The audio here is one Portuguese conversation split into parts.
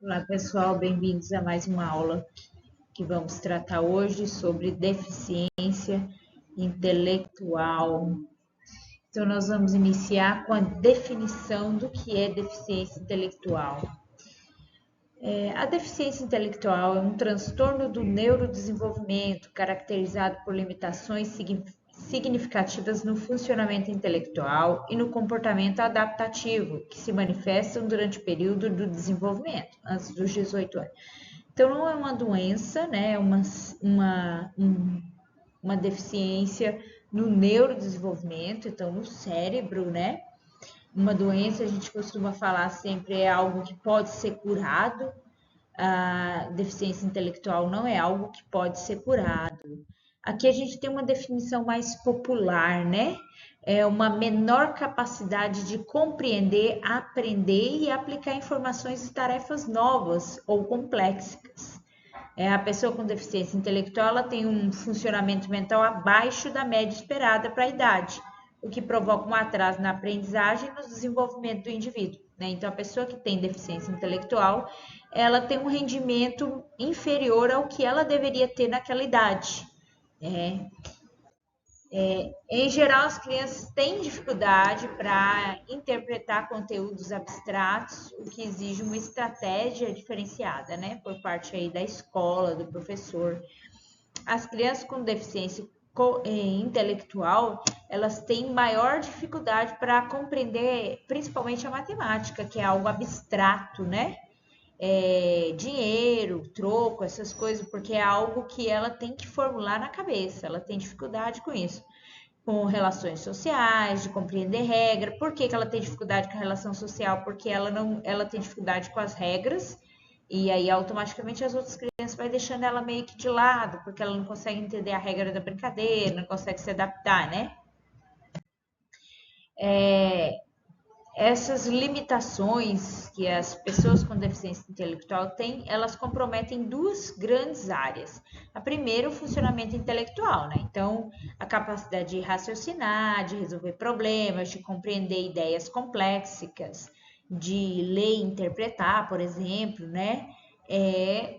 Olá pessoal, bem-vindos a mais uma aula que vamos tratar hoje sobre deficiência intelectual. Então, nós vamos iniciar com a definição do que é deficiência intelectual. A deficiência intelectual é um transtorno do neurodesenvolvimento caracterizado por limitações significativas no funcionamento intelectual e no comportamento adaptativo, que se manifestam durante o período do desenvolvimento, antes dos 18 anos. Então, não é uma doença, né? É uma deficiência no neurodesenvolvimento, então no cérebro, né? Uma doença, a gente costuma falar sempre, é algo que pode ser curado. A deficiência intelectual não é algo que pode ser curado. Aqui a gente tem uma definição mais popular, né? É uma menor capacidade de compreender, aprender e aplicar informações e tarefas novas ou complexas. A pessoa com deficiência intelectual ela tem um funcionamento mental abaixo da média esperada para a idade, o que provoca um atraso na aprendizagem e no desenvolvimento do indivíduo. Então, a pessoa que tem deficiência intelectual, ela tem um rendimento inferior ao que ela deveria ter naquela idade. Em geral, as crianças têm dificuldade para interpretar conteúdos abstratos, o que exige uma estratégia diferenciada, né, por parte aí da escola, do professor. As crianças com deficiência intelectual, elas têm maior dificuldade para compreender, principalmente a matemática, que é algo abstrato, né? Dinheiro, troco, essas coisas, porque é algo que ela tem que formular na cabeça, ela tem dificuldade com isso. Com relações sociais, de compreender regra. Por que ela tem dificuldade com a relação social? Porque ela tem dificuldade com as regras e aí automaticamente as outras crianças vai deixando ela meio que de lado, porque ela não consegue entender a regra da brincadeira, não consegue se adaptar, né? Essas limitações que as pessoas com deficiência intelectual têm, elas comprometem duas grandes áreas. A primeira, o funcionamento intelectual, né? Então, a capacidade de raciocinar, de resolver problemas, de compreender ideias complexas, de ler e interpretar, por exemplo, né?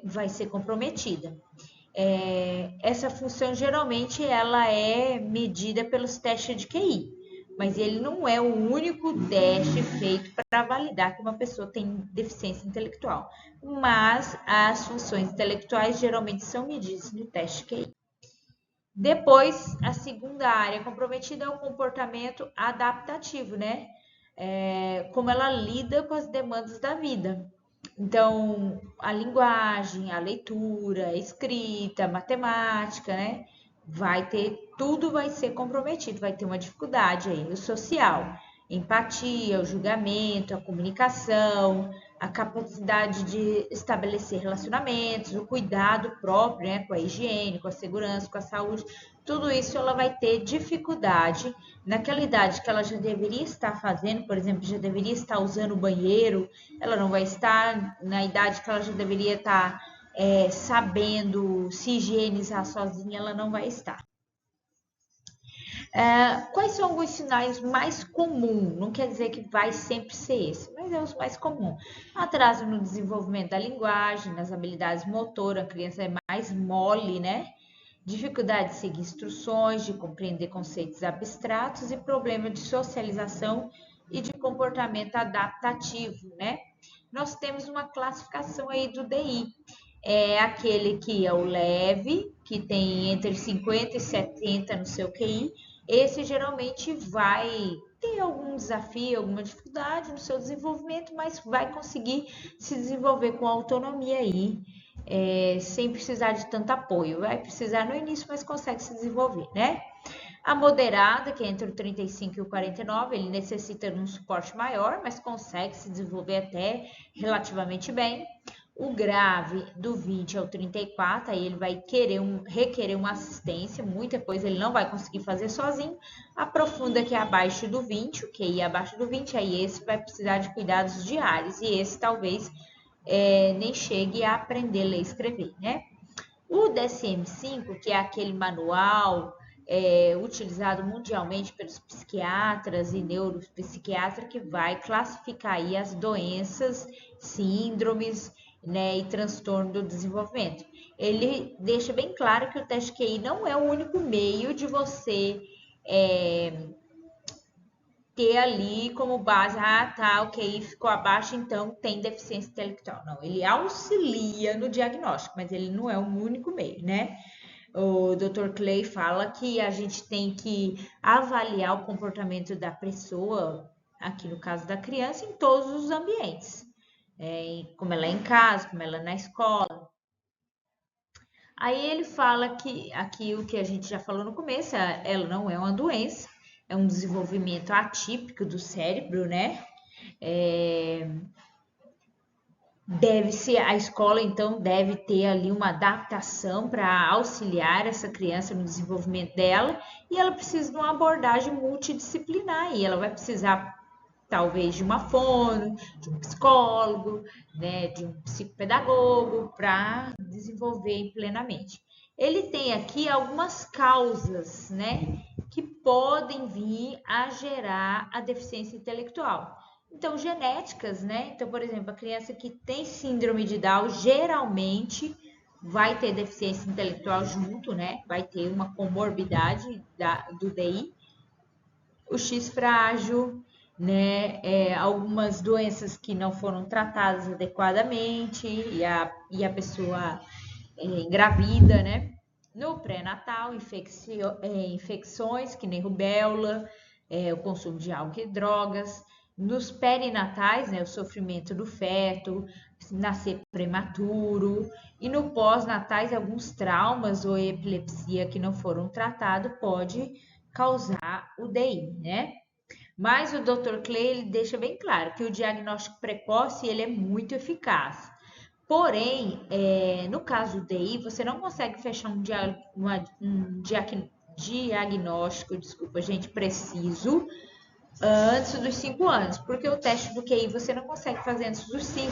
Vai ser comprometida. Essa função geralmente ela é medida pelos testes de QI, mas ele não é o único teste feito para validar que uma pessoa tem deficiência intelectual. Mas as funções intelectuais geralmente são medidas no teste QI. Depois, a segunda área comprometida é o comportamento adaptativo, né? Como ela lida com as demandas da vida. Então, a linguagem, a leitura, a escrita, a matemática, né? Tudo vai ser comprometido, vai ter uma dificuldade aí. O social, empatia, o julgamento, a comunicação, a capacidade de estabelecer relacionamentos, o cuidado próprio, né, com a higiene, com a segurança, com a saúde, tudo isso ela vai ter dificuldade naquela idade que ela já deveria estar fazendo, por exemplo, já deveria estar usando o banheiro, ela não vai estar na idade que ela já deveria estar sabendo se higienizar sozinha, ela não vai estar. Quais são alguns sinais mais comuns? Não quer dizer que vai sempre ser esse, mas é os mais comuns. Atraso no desenvolvimento da linguagem, nas habilidades motoras, a criança é mais mole, né? Dificuldade de seguir instruções, de compreender conceitos abstratos e problema de socialização e de comportamento adaptativo, né? Nós temos uma classificação aí do DI. É aquele que é o leve, que tem entre 50 e 70 no seu QI. Esse geralmente vai ter algum desafio, alguma dificuldade no seu desenvolvimento, mas vai conseguir se desenvolver com autonomia aí, sem precisar de tanto apoio. Vai precisar no início, mas consegue se desenvolver, né? A moderada, que é entre o 35 e o 49, ele necessita de um suporte maior, mas consegue se desenvolver até relativamente bem. O grave, do 20 ao 34, aí ele vai requerer uma assistência, muita coisa ele não vai conseguir fazer sozinho. A profunda, que é abaixo do 20, o QI abaixo do 20, aí esse vai precisar de cuidados diários, e esse talvez nem chegue a aprender a ler e escrever, né? O DSM-5, que é aquele manual utilizado mundialmente pelos psiquiatras e neuropsiquiatras, que vai classificar aí as doenças, síndromes né, e transtorno do desenvolvimento. Ele deixa bem claro que o teste QI não é o único meio de você ter ali como base, tá, o QI ficou abaixo, então tem deficiência intelectual. Não, ele auxilia no diagnóstico, mas ele não é o único meio, né? O Dr. Clay fala que a gente tem que avaliar o comportamento da pessoa, aqui no caso da criança, em todos os ambientes. Como ela é em casa, como ela é na escola. Aí ele fala que aqui o que a gente já falou no começo, ela não é uma doença, é um desenvolvimento atípico do cérebro, né? A escola então deve ter ali uma adaptação para auxiliar essa criança no desenvolvimento dela, e ela precisa de uma abordagem multidisciplinar, e ela vai precisar talvez de uma fono, de um psicólogo, né, de um psicopedagogo para desenvolver plenamente. Ele tem aqui algumas causas, né, que podem vir a gerar a deficiência intelectual. Então, genéticas, né? Então, por exemplo, a criança que tem síndrome de Down geralmente vai ter deficiência intelectual junto, né? Vai ter uma comorbidade do DI. O X frágil, né? Algumas doenças que não foram tratadas adequadamente e a pessoa engravida, né? No pré-natal, infecções que nem rubéola, o consumo de álcool e drogas. Nos perinatais, né, o sofrimento do feto, nascer prematuro. E no pós-natais, alguns traumas ou epilepsia que não foram tratados pode causar o DI, né? Mas o Dr. Clay ele deixa bem claro que o diagnóstico precoce ele é muito eficaz. Porém, no caso do DI, você não consegue fechar um diagnóstico, desculpa, gente, preciso antes dos 5 anos, porque o teste do QI você não consegue fazer antes dos 5,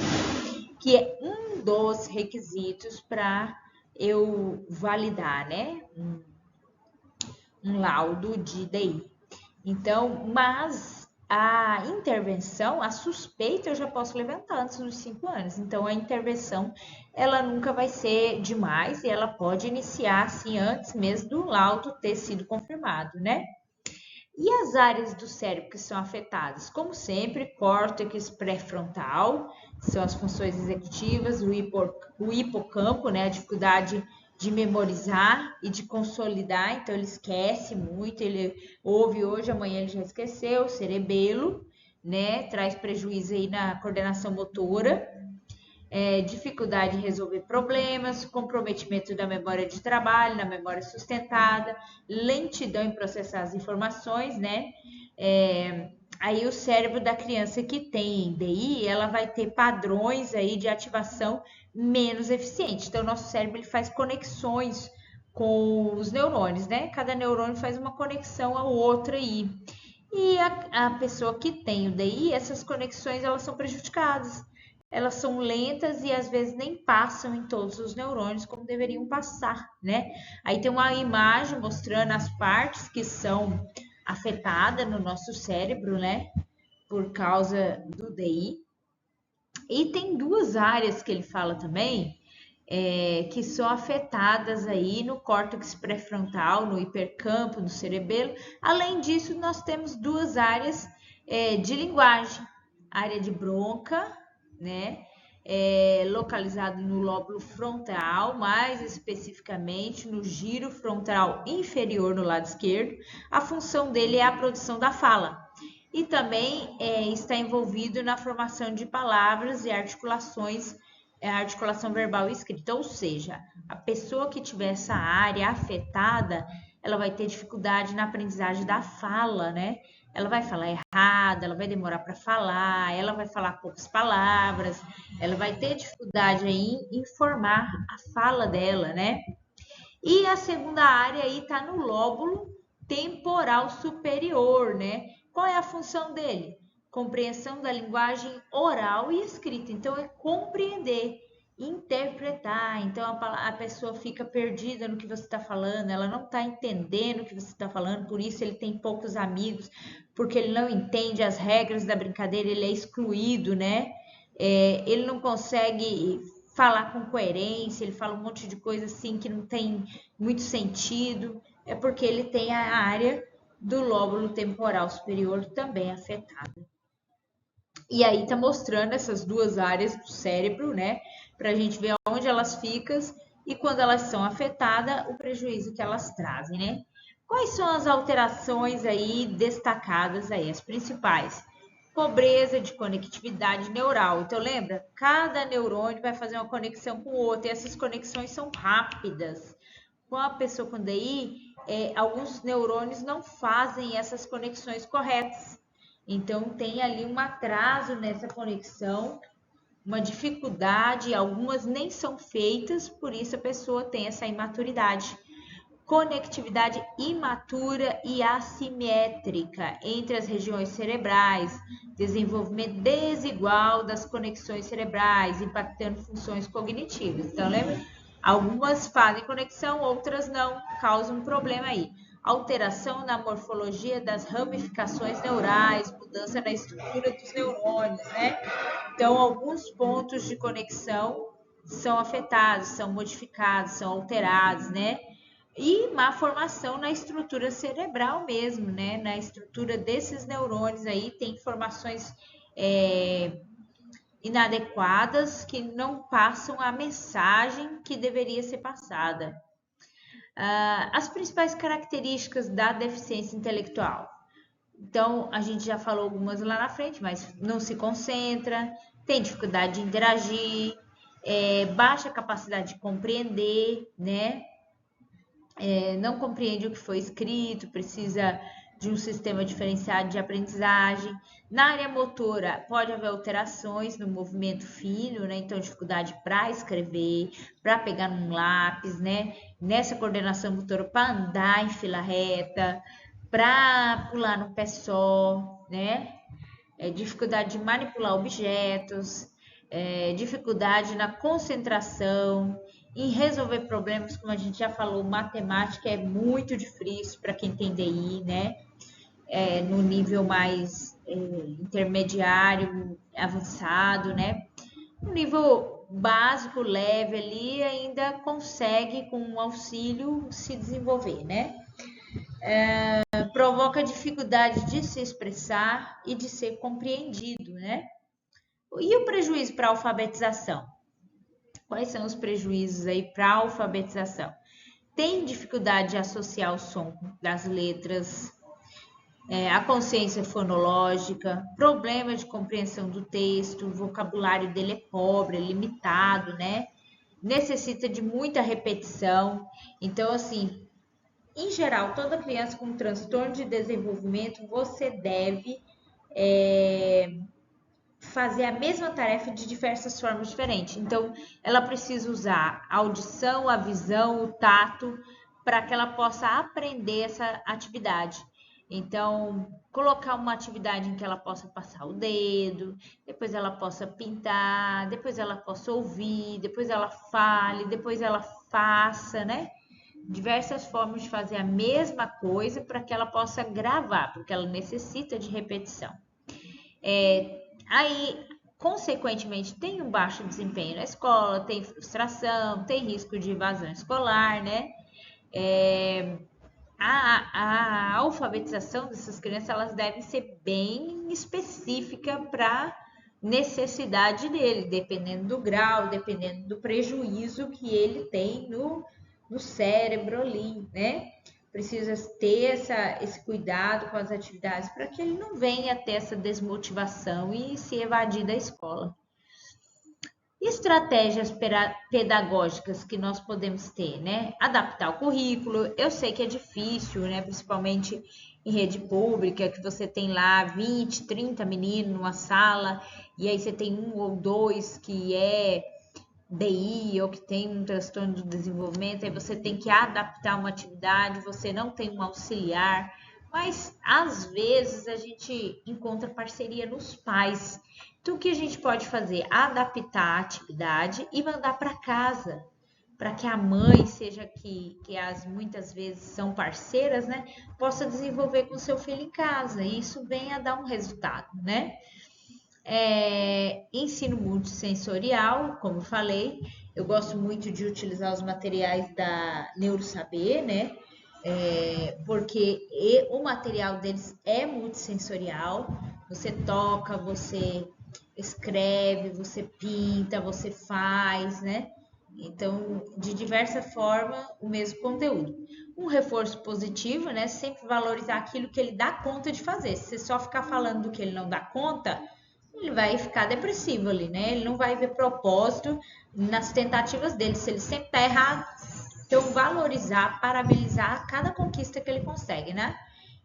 que é um dos requisitos para eu validar, né, um laudo de DI. Então, mas a intervenção, a suspeita eu já posso levantar antes dos 5 anos. Então, a intervenção, ela nunca vai ser demais e ela pode iniciar, assim, antes mesmo do laudo ter sido confirmado, né? E as áreas do cérebro que são afetadas? Como sempre, córtex pré-frontal, são as funções executivas, o hipocampo, né, a dificuldade de memorizar e de consolidar, então ele esquece muito, ele ouve hoje, amanhã ele já esqueceu, o cerebelo, né, traz prejuízo aí na coordenação motora, dificuldade em resolver problemas, comprometimento da memória de trabalho, na memória sustentada, lentidão em processar as informações, né? Aí o cérebro da criança que tem DI, ela vai ter padrões aí de ativação menos eficientes. Então, o nosso cérebro ele faz conexões com os neurônios, né? Cada neurônio faz uma conexão ao outro aí. E a pessoa que tem o DI, essas conexões elas são prejudicadas. Elas são lentas e às vezes nem passam em todos os neurônios como deveriam passar, né? Aí tem uma imagem mostrando as partes que são afetadas no nosso cérebro, né? Por causa do DI. E tem duas áreas que ele fala também, que são afetadas aí no córtex pré-frontal, no hipercampo, no cerebelo. Além disso, nós temos duas áreas de linguagem, área de Broca, né? Localizado no lóbulo frontal, mais especificamente no giro frontal inferior no lado esquerdo. A função dele é a produção da fala. E também está envolvido na formação de palavras e articulações, articulação verbal e escrita. Ou seja, a pessoa que tiver essa área afetada, ela vai ter dificuldade na aprendizagem da fala, né? Ela vai falar errado, ela vai demorar para falar, ela vai falar poucas palavras, ela vai ter dificuldade aí em formar a fala dela, né? E a segunda área aí está no lóbulo temporal superior, né? Qual é a função dele? Compreensão da linguagem oral e escrita. Então, é compreender, interpretar. Então, a pessoa fica perdida no que você está falando, ela não está entendendo o que você está falando, por isso ele tem poucos amigos, porque ele não entende as regras da brincadeira, ele é excluído, né? Ele não consegue falar com coerência, ele fala um monte de coisa assim que não tem muito sentido, é porque ele tem a área do lóbulo temporal superior também afetada. E aí tá mostrando essas duas áreas do cérebro, né, pra gente ver onde elas ficam e quando elas são afetadas, o prejuízo que elas trazem, né? Quais são as alterações aí destacadas aí, as principais? Pobreza de conectividade neural. Então, lembra? Cada neurônio vai fazer uma conexão com o outro, e essas conexões são rápidas. Com a pessoa com DI, alguns neurônios não fazem essas conexões corretas. Então, tem ali um atraso nessa conexão, uma dificuldade, algumas nem são feitas, por isso a pessoa tem essa imaturidade. Conectividade imatura e assimétrica entre as regiões cerebrais, desenvolvimento desigual das conexões cerebrais, impactando funções cognitivas. Então, lembra? Algumas fazem conexão, outras não, causam um problema aí. Alteração na morfologia das ramificações neurais, mudança na estrutura dos neurônios, né? Então, alguns pontos de conexão são afetados, são modificados, são alterados, né? E má formação na estrutura cerebral mesmo, né? Na estrutura desses neurônios aí, tem informações inadequadas que não passam a mensagem que deveria ser passada. As principais características da deficiência intelectual. Então, a gente já falou algumas lá na frente, mas não se concentra, tem dificuldade de interagir, baixa capacidade de compreender, né? Não compreende o que foi escrito, precisa de um sistema diferenciado de aprendizagem. Na área motora, pode haver alterações no movimento fino, né? Então, dificuldade para escrever, para pegar num lápis, né? Nessa coordenação motora, para andar em fila reta, para pular num pé só, né? Dificuldade de manipular objetos, dificuldade na concentração, em resolver problemas, como a gente já falou, matemática é muito difícil para quem tem DI, né? No nível mais intermediário, avançado, né? No nível básico, leve ali, ainda consegue, com um auxílio, se desenvolver, né? Provoca dificuldade de se expressar e de ser compreendido, né? E o prejuízo para a alfabetização? Quais são os prejuízos aí para a alfabetização? Tem dificuldade de associar o som das letras, a consciência fonológica, problema de compreensão do texto, o vocabulário dele é pobre, é limitado, né? Necessita de muita repetição. Então, assim, em geral, toda criança com transtorno de desenvolvimento, você deve fazer a mesma tarefa de diversas formas diferentes. Então, ela precisa usar a audição, a visão, o tato, para que ela possa aprender essa atividade. Então, colocar uma atividade em que ela possa passar o dedo, depois ela possa pintar, depois ela possa ouvir, depois ela fale, depois ela faça, né? Diversas formas de fazer a mesma coisa para que ela possa gravar, porque ela necessita de repetição. Aí, consequentemente, tem um baixo desempenho na escola, tem frustração, tem risco de evasão escolar, né? A alfabetização dessas crianças, elas devem ser bem específica para necessidade dele, dependendo do grau, dependendo do prejuízo que ele tem no cérebro ali, né? Precisa ter esse cuidado com as atividades para que ele não venha ter essa desmotivação e se evadir da escola. Estratégias pedagógicas que nós podemos ter, né? Adaptar o currículo. Eu sei que é difícil, né? Principalmente em rede pública, que você tem lá 20, 30 meninos numa sala, e aí você tem um ou dois que é DI ou que tem um transtorno do desenvolvimento, aí você tem que adaptar uma atividade, você não tem um auxiliar, mas às vezes a gente encontra parceria nos pais. Então, o que a gente pode fazer? Adaptar a atividade e mandar para casa, para que a mãe, seja que as muitas vezes são parceiras, né, possa desenvolver com seu filho em casa, e isso venha a dar um resultado, né? Ensino multissensorial, como eu falei, eu gosto muito de utilizar os materiais da NeuroSaber, né? Porque o material deles é multissensorial. Você toca, você escreve, você pinta, você faz, né? Então, de diversa forma, o mesmo conteúdo. Um reforço positivo, né? Sempre valorizar aquilo que ele dá conta de fazer. Se você só ficar falando do que ele não dá conta, ele vai ficar depressivo ali, né? Ele não vai ver propósito nas tentativas dele, se ele sempre tá errado. Então, valorizar, parabenizar cada conquista que ele consegue, né?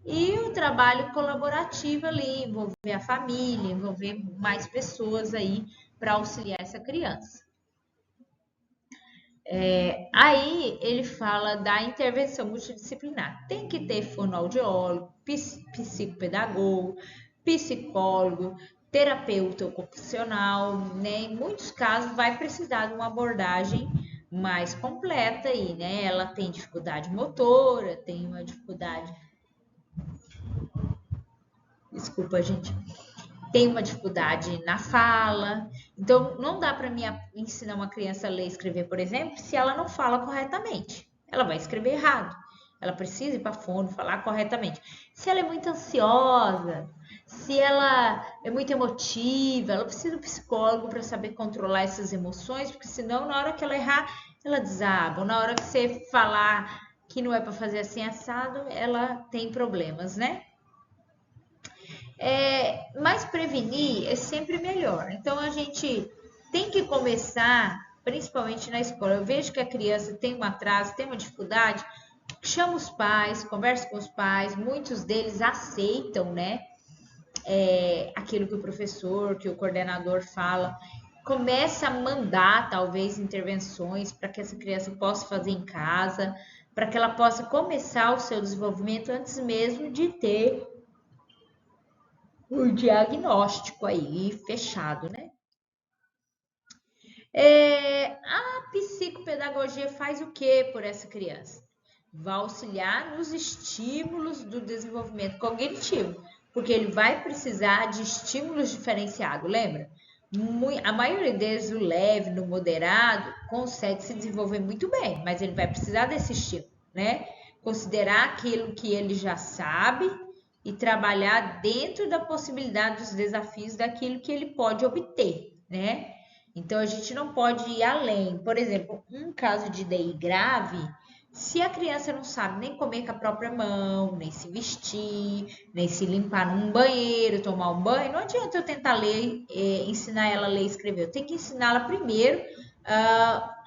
E o trabalho colaborativo ali, envolver a família, envolver mais pessoas aí para auxiliar essa criança. Aí ele fala da intervenção multidisciplinar. Tem que ter fonoaudiólogo, psicopedagogo, psicólogo, terapeuta ocupacional, né? Em muitos casos vai precisar de uma abordagem mais completa aí, né? Ela tem dificuldade motora, tem uma dificuldade. Desculpa, gente. Tem uma dificuldade na fala. Então, não dá para mim ensinar uma criança a ler e escrever, por exemplo, se ela não fala corretamente. Ela vai escrever errado. Ela precisa ir para a fono, falar corretamente. Se ela é muito ansiosa, se ela é muito emotiva, ela precisa de um psicólogo para saber controlar essas emoções, porque senão, na hora que ela errar, ela desaba. Ou na hora que você falar que não é para fazer assim assado, ela tem problemas, né? Mas prevenir é sempre melhor. Então a gente tem que começar, principalmente na escola. Eu vejo que a criança tem um atraso, tem uma dificuldade, chama os pais, conversa com os pais, muitos deles aceitam, né? Aquilo que o professor, que o coordenador fala, começa a mandar talvez intervenções para que essa criança possa fazer em casa, para que ela possa começar o seu desenvolvimento antes mesmo de ter o diagnóstico aí fechado, né? A psicopedagogia faz o que por essa criança? Vai auxiliar nos estímulos do desenvolvimento cognitivo, porque ele vai precisar de estímulos diferenciados, lembra? A maioria deles, o leve, no moderado, consegue se desenvolver muito bem, mas ele vai precisar desse estímulo, né? Considerar aquilo que ele já sabe e trabalhar dentro da possibilidade dos desafios daquilo que ele pode obter, né? Então a gente não pode ir além. Por exemplo, um caso de DI grave, se a criança não sabe nem comer com a própria mão, nem se vestir, nem se limpar num banheiro, tomar um banho, não adianta eu tentar ler, ensinar ela a ler e escrever. Eu tenho que ensiná-la primeiro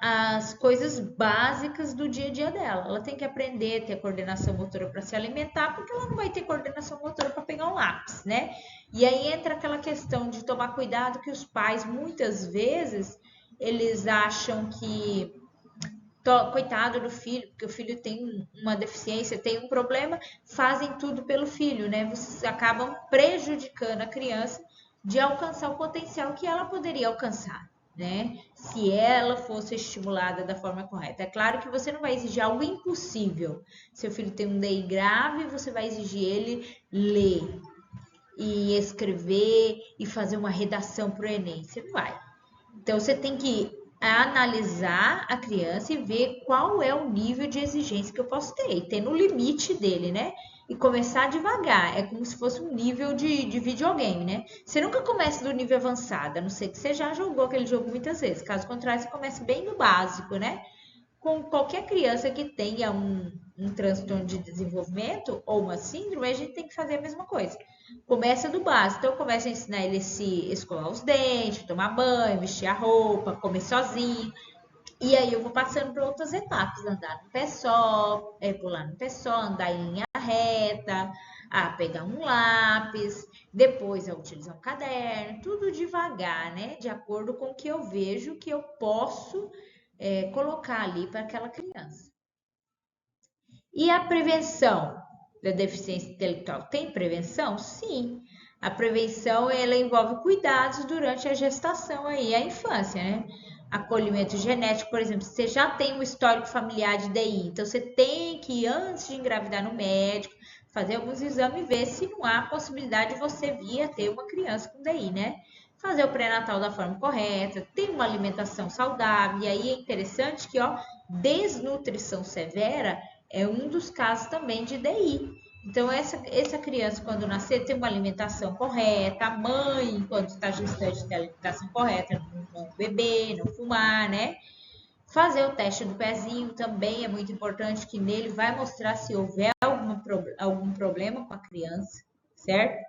as coisas básicas do dia a dia dela. Ela tem que aprender a ter coordenação motora para se alimentar, porque ela não vai ter coordenação motora para pegar um lápis, né? E aí entra aquela questão de tomar cuidado que os pais, muitas vezes, eles acham que coitado do filho, porque o filho tem uma deficiência, tem um problema, fazem tudo pelo filho, né? Vocês acabam prejudicando a criança de alcançar o potencial que ela poderia alcançar, né? Se ela fosse estimulada da forma correta. É claro que você não vai exigir algo impossível. Seu filho tem um DI grave, você vai exigir ele ler e escrever e fazer uma redação para o Enem. Você não vai. Então, você tem que analisar a criança e ver qual é o nível de exigência que eu posso ter, e ter no limite dele, né? E começar devagar, é como se fosse um nível de videogame, né? Você nunca começa do nível avançado, a não ser que você já jogou aquele jogo muitas vezes. Caso contrário, você começa bem no básico, né? Com qualquer criança que tenha um transtorno de desenvolvimento ou uma síndrome, a gente tem que fazer a mesma coisa. Começa do básico. Então, começa a ensinar ele a se escovar os dentes, tomar banho, vestir a roupa, comer sozinho. E aí eu vou passando para outras etapas. Andar no pé só, pular no pé só, andar em linha reta, pegar um lápis, depois a utilizar um caderno. Tudo devagar, né? De acordo com o que eu vejo que eu posso colocar ali para aquela criança. E a prevenção da deficiência intelectual tem prevenção? Sim. A prevenção ela envolve cuidados durante a gestação aí, a infância, né? Acolhimento genético, por exemplo, você já tem um histórico familiar de DI, então você tem que ir antes de engravidar no médico, fazer alguns exames e ver se não há possibilidade de você vir a ter uma criança com DI, né? Fazer o pré-natal da forma correta, ter uma alimentação saudável. E aí é interessante que, ó, desnutrição severa é um dos casos também de DI. Então, essa criança, quando nascer, tem uma alimentação correta, a mãe, quando está gestante, tem a alimentação correta, não beber, não fumar, né? Fazer o teste do pezinho também é muito importante, que nele vai mostrar se houver algum problema com a criança, certo?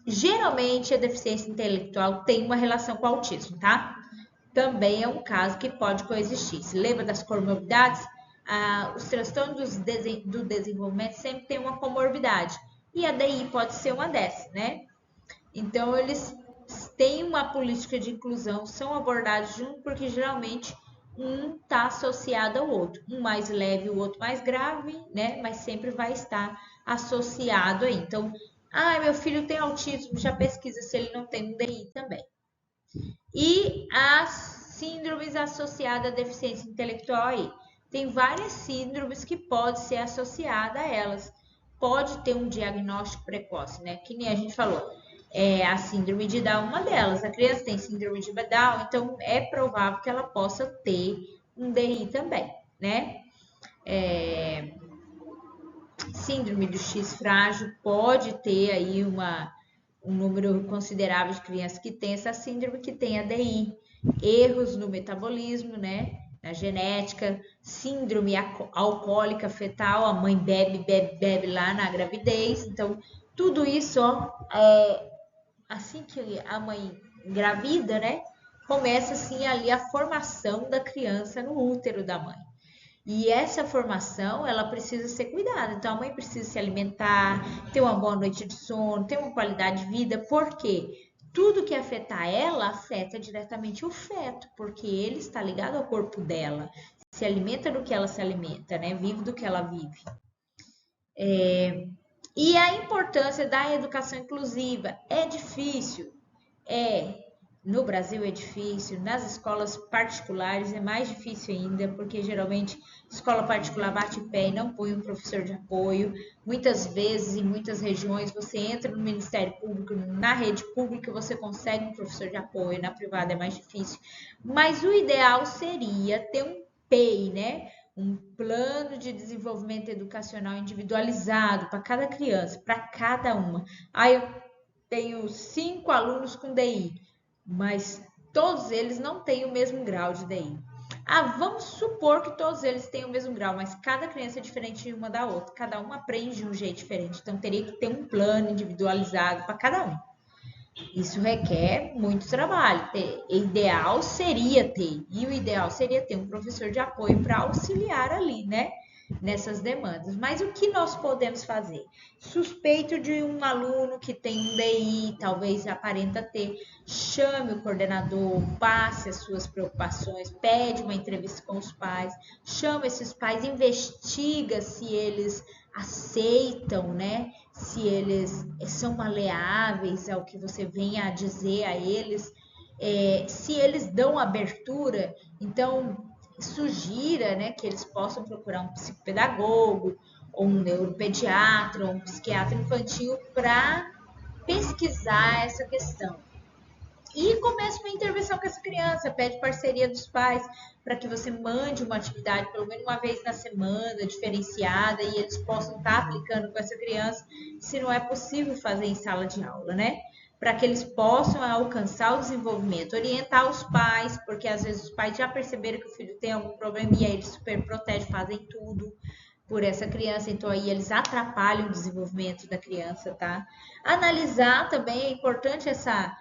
Geralmente, a deficiência intelectual tem uma relação com o autismo, tá? Também é um caso que pode coexistir. Se lembra das comorbidades? Os transtornos do desenvolvimento sempre têm uma comorbidade. E a DI pode ser uma dessas, né? Então, eles têm uma política de inclusão, são abordados juntos, porque geralmente um está associado ao outro. Um mais leve, o outro mais grave, né? Mas sempre vai estar associado aí. Então, meu filho tem autismo, já pesquisa se ele não tem um DI também. E as síndromes associadas à deficiência intelectual aí. Tem várias síndromes que podem ser associadas a elas. Pode ter um diagnóstico precoce, né? Que nem a gente falou. A síndrome de Down, uma delas. A criança tem síndrome de Down, então é provável que ela possa ter um DI também, né? Síndrome do X frágil pode ter aí um número considerável de crianças que tem essa síndrome, que tem a DI. Erros no metabolismo, né? Na genética, síndrome alcoólica fetal, a mãe bebe lá na gravidez. Então, tudo isso, ó, assim que a mãe engravida, né? Começa assim ali a formação da criança no útero da mãe. E essa formação, ela precisa ser cuidada. Então, a mãe precisa se alimentar, ter uma boa noite de sono, ter uma qualidade de vida, porque tudo que afeta ela, afeta diretamente o feto, porque ele está ligado ao corpo dela. Se alimenta do que ela se alimenta, né? Vive do que ela vive. E a importância da educação inclusiva é difícil? No Brasil é difícil, nas escolas particulares é mais difícil ainda, porque geralmente escola particular bate pé e não põe um professor de apoio. Muitas vezes, em muitas regiões, você entra no Ministério Público, na rede pública você consegue um professor de apoio, na privada é mais difícil. Mas o ideal seria ter um PEI, né? Um plano de desenvolvimento educacional individualizado para cada criança, para cada uma. Eu tenho 5 alunos com DI, mas todos eles não têm o mesmo grau de DI. Vamos supor que todos eles têm o mesmo grau, mas cada criança é diferente uma da outra, cada uma aprende de um jeito diferente, então teria que ter um plano individualizado para cada um. Isso requer muito trabalho. O ideal seria ter um professor de apoio para auxiliar ali, né? Nessas demandas. Mas o que nós podemos fazer? Suspeito de um aluno que tem um DI, talvez aparenta ter, chame o coordenador, passe as suas preocupações, pede uma entrevista com os pais, chama esses pais, investiga se eles aceitam, né? Se eles são maleáveis ao que você venha a dizer a eles, se eles dão abertura. Então, sugira, né, que eles possam procurar um psicopedagogo, ou um neuropediatra, ou um psiquiatra infantil para pesquisar essa questão. E começa uma intervenção com essa criança, pede parceria dos pais para que você mande uma atividade pelo menos uma vez na semana, diferenciada, e eles possam estar aplicando com essa criança, se não é possível fazer em sala de aula, né? Para que eles possam alcançar o desenvolvimento, orientar os pais, porque às vezes os pais já perceberam que o filho tem algum problema e aí eles super protegem, fazem tudo por essa criança, então aí eles atrapalham o desenvolvimento da criança, tá? Analisar também, é importante essa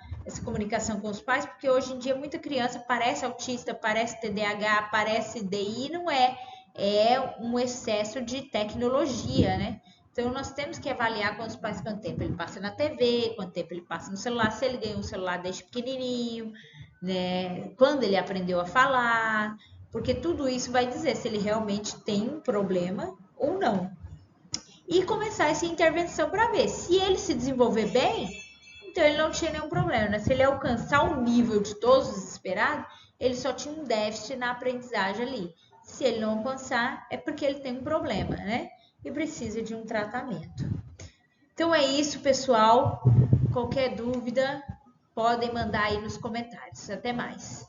comunicação com os pais, porque hoje em dia muita criança parece autista, parece TDAH, parece DI, não é. É um excesso de tecnologia, né? Então, nós temos que avaliar com os pais quanto tempo ele passa na TV, quanto tempo ele passa no celular, se ele ganhou um celular desde pequenininho, né? Quando ele aprendeu a falar, porque tudo isso vai dizer se ele realmente tem um problema ou não. E começar essa intervenção para ver se ele se desenvolver bem, então ele não tinha nenhum problema, né? Se ele alcançar o nível de todos os esperados, ele só tinha um déficit na aprendizagem ali. Se ele não alcançar, é porque ele tem um problema, né? e precisa de um tratamento. Então é isso, pessoal. Qualquer dúvida, podem mandar aí nos comentários. Até mais.